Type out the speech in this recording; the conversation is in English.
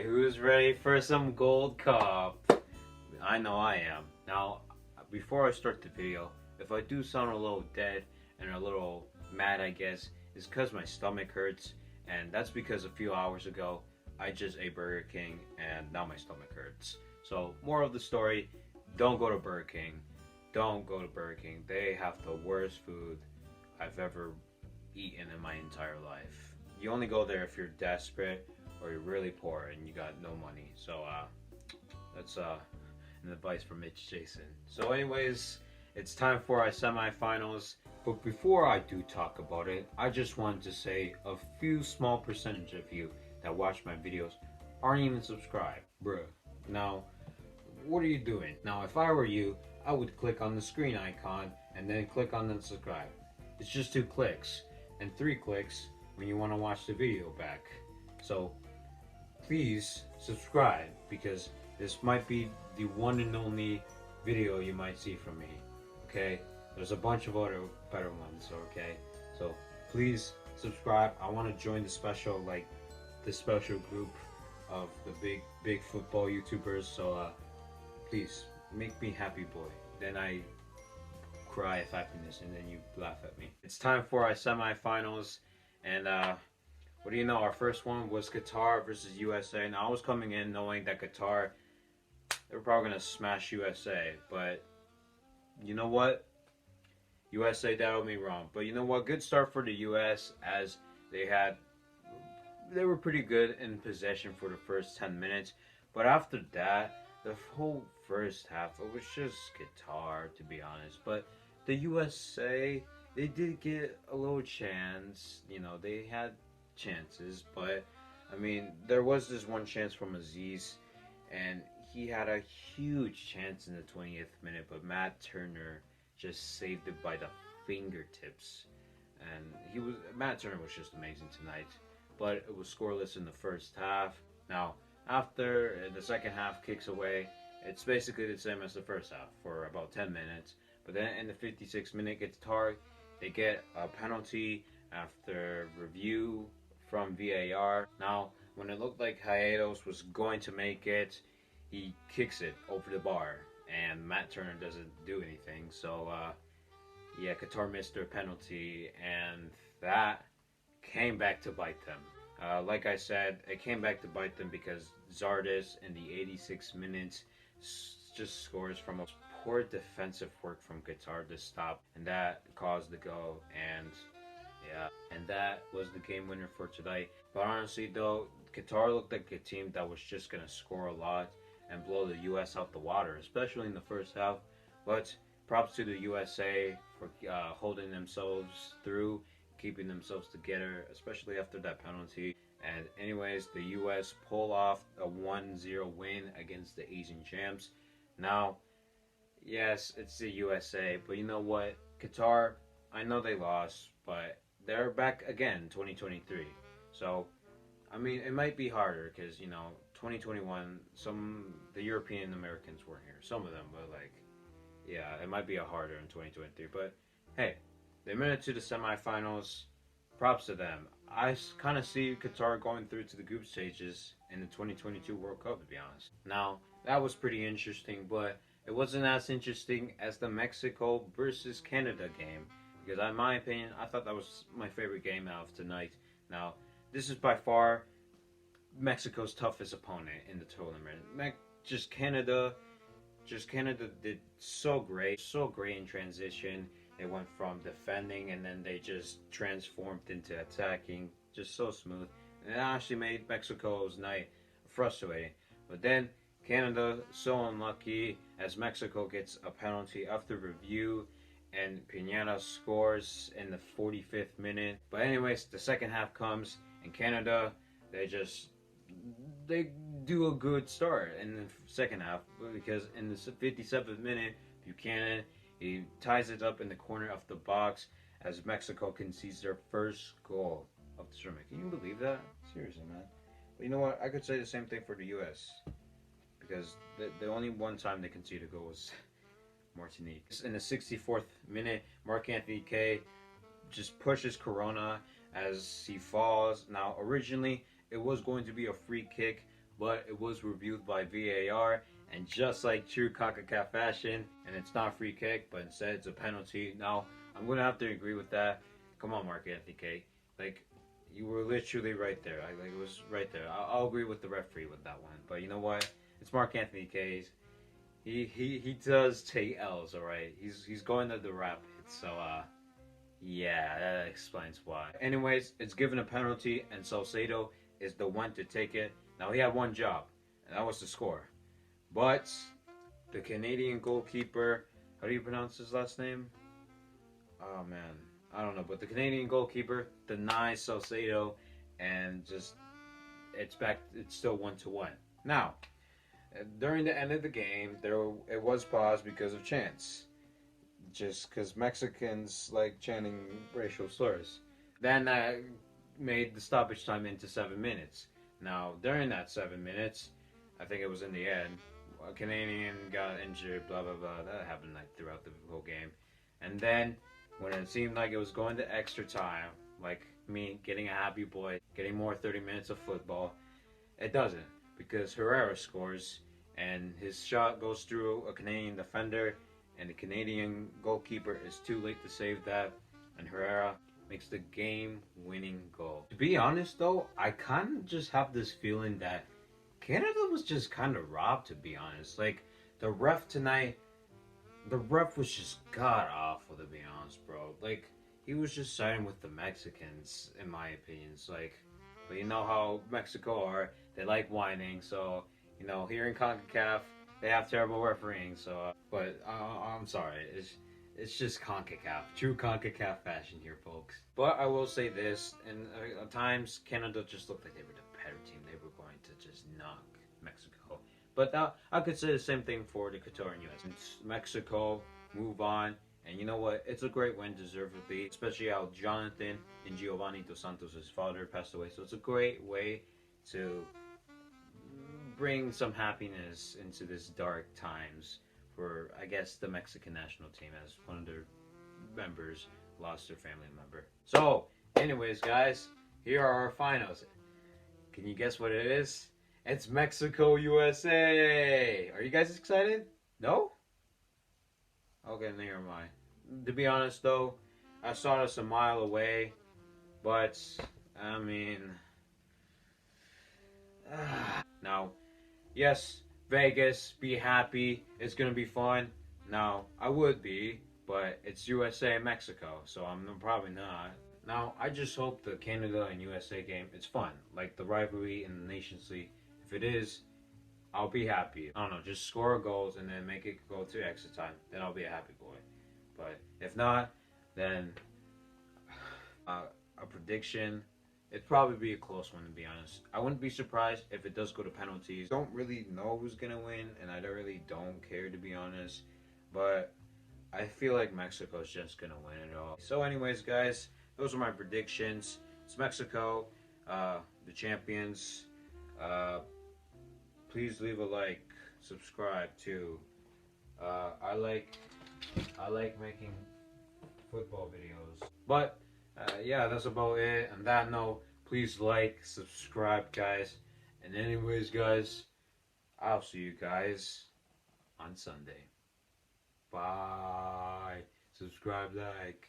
who's ready for some Gold Cup? I know I am. Now, before I start the video, if I do sound a little dead and a little mad, I guess, it's because my stomach hurts, and that's because a few hours ago, I just ate Burger King, and now my stomach hurts. So, moral of the story, don't go to Burger King. Don't go to Burger King. They have the worst food I've ever eaten in my entire life. You only go there if you're desperate or you're really poor and you got no money. So that's an advice from Mitch Jason. So anyways, it's time for our semifinals. But before I do talk about it, I just wanted to say a few small percentage of you that watch my videos aren't even subscribed. Bruh. Now, what are you doing? Now, if I were you, I would click on the screen icon and then click on the subscribe. It's just 2 clicks and 3 clicks when you want to watch the video back. So please subscribe, because this might be the one and only video you might see from me. Okay, there's a bunch of other better ones. Okay, so please subscribe. I want to join the special group of the big football YouTubers. So please make me happy, boy. Then I cry of happiness and then you laugh at me. It's time for our semifinals, and what do you know, our first one was Qatar versus USA. Now, I was coming in knowing that Qatar, they were probably going to smash USA, but you know what? USA doubted me wrong. But you know what? Good start for the US, as they were pretty good in possession for the first 10 minutes. But after that, the whole first half, it was just Qatar, to be honest. But the USA, they did get a little chance. You know, they had chances, but I mean, there was this one chance from Aziz, and he had a huge chance in the 20th minute, but Matt Turner just saved it by the fingertips. And Matt Turner was just amazing tonight. But it was scoreless in the first half. Now, after the second half kicks away, it's basically the same as the first half for about 10 minutes. But then in the 56th minute, Qatar, they get a penalty after review from VAR. Now, when it looked like Hayatos was going to make it, he kicks it over the bar, and Matt Turner doesn't do anything. So, yeah, Qatar missed their penalty, and that came back to bite them. Like I said, it came back to bite them because Zardes in the 86 minutes just scores from a poor defensive work from Qatar to stop, and that caused the goal, and yeah, and that was the game winner for tonight. But honestly though, Qatar looked like a team that was just going to score a lot and blow the US out the water, especially in the first half. But props to the USA for holding themselves through, keeping themselves together, especially after that penalty. And anyways, the US pull off a 1-0 win against the Asian champs. Now, yes, it's the USA, but you know what? Qatar, I know they lost, but they're back again 2023. So, I mean, it might be harder because, you know, 2021, the European Americans weren't here. Some of them, but yeah, it might be harder in 2023. But hey, they made it to the semifinals. Props to them. I kind of see Qatar going through to the group stages in the 2022 World Cup, to be honest. Now, that was pretty interesting, but it wasn't as interesting as the Mexico versus Canada game, because in my opinion, I thought that was my favorite game out of tonight. Now, this is by far Mexico's toughest opponent in the tournament. Just Canada did so great in transition. They went from defending and then they just transformed into attacking, just so smooth. And it actually made Mexico's night frustrating. But then Canada, so unlucky, as Mexico gets a penalty after review, and Pineda scores in the 45th minute. But anyways, the second half comes, and Canada, they do a good start in the second half, because in the 57th minute, Buchanan, he ties it up in the corner of the box as Mexico concedes their first goal of the tournament. Can you believe that? Seriously, man. But you know what? I could say the same thing for the U.S. because the only one time they conceded a goal was Martinique. In the 64th minute, Marc-Anthony Kaye just pushes Corona as he falls. Now, originally, it was going to be a free kick, but it was reviewed by VAR, and just like true CONCACAF fashion, and it's not a free kick, but instead it's a penalty. Now, I'm going to have to agree with that. Come on, Mark Anthony K. Like, you were literally right there. Like, it was right there. I'll agree with the referee with that one. But you know what? It's Mark Anthony K. He does take L's, all right? He's going to the rapids, so, yeah, that explains why. Anyways, it's given a penalty, and Salcedo is the one to take it. Now, he had one job, and that was to score. But the Canadian goalkeeper, how do you pronounce his last name? Oh, man. I don't know. But the Canadian goalkeeper denies Salcedo, and just, it's still 1-1. Now, during the end of the game, it was paused because of chants. Just because Mexicans like chanting racial slurs. Then made the stoppage time into 7 minutes. Now, during that 7 minutes, I think it was in the end, a Canadian got injured, blah, blah, blah. That happened like throughout the whole game. And then, when it seemed like it was going to extra time, like me getting a happy boy, getting more 30 minutes of football, it doesn't. Because Herrera scores, and his shot goes through a Canadian defender, and the Canadian goalkeeper is too late to save that, and Herrera makes the game-winning goal. To be honest, though, I kind of just have this feeling that Canada was just kind of robbed, to be honest. Like, the ref tonight, the ref was just god-awful, to be honest, bro. Like, he was just siding with the Mexicans, in my opinion. It's like, but you know how Mexico are, they like whining, so, you know, here in CONCACAF, they have terrible refereeing, so, but I'm sorry, it's just CONCACAF, true CONCACAF fashion here, folks. But I will say this, and at times, Canada just looked like they were the better team. They were going to just knock Mexico. But I could say the same thing for the Qatar and US. It's Mexico, move on, and you know what, it's a great win, deservedly, especially how Jonathan and Giovanni Dos Santos' father passed away, so it's a great way to bring some happiness into this dark times for, I guess, the Mexican national team, as one of their members lost their family member. So, anyways, guys, here are our finals. Can you guess what it is? It's Mexico, USA! Are you guys excited? No? Okay, never mind. To be honest, though, I saw this a mile away, but, I mean... Now, yes, Vegas, be happy, it's gonna be fun. Now, I would be, but it's USA and Mexico, so I'm probably not. Now, I just hope the Canada and USA game, it's fun, like the rivalry in the Nations League. If it is, I'll be happy. I don't know, just score goals and then make it go to extra time, then I'll be a happy boy. But if not, then a prediction, it'd probably be a close one, to be honest. I wouldn't be surprised if it does go to penalties. Don't really know who's gonna win, and I really don't care, to be honest. But I feel like Mexico's just gonna win it all. So anyways, guys, those are my predictions. It's Mexico, the champions. Please leave a like, subscribe too. I like making football videos. But yeah, that's about it. On that note, please like, subscribe, guys. And anyways, guys, I'll see you guys on Sunday. Bye. Subscribe, like.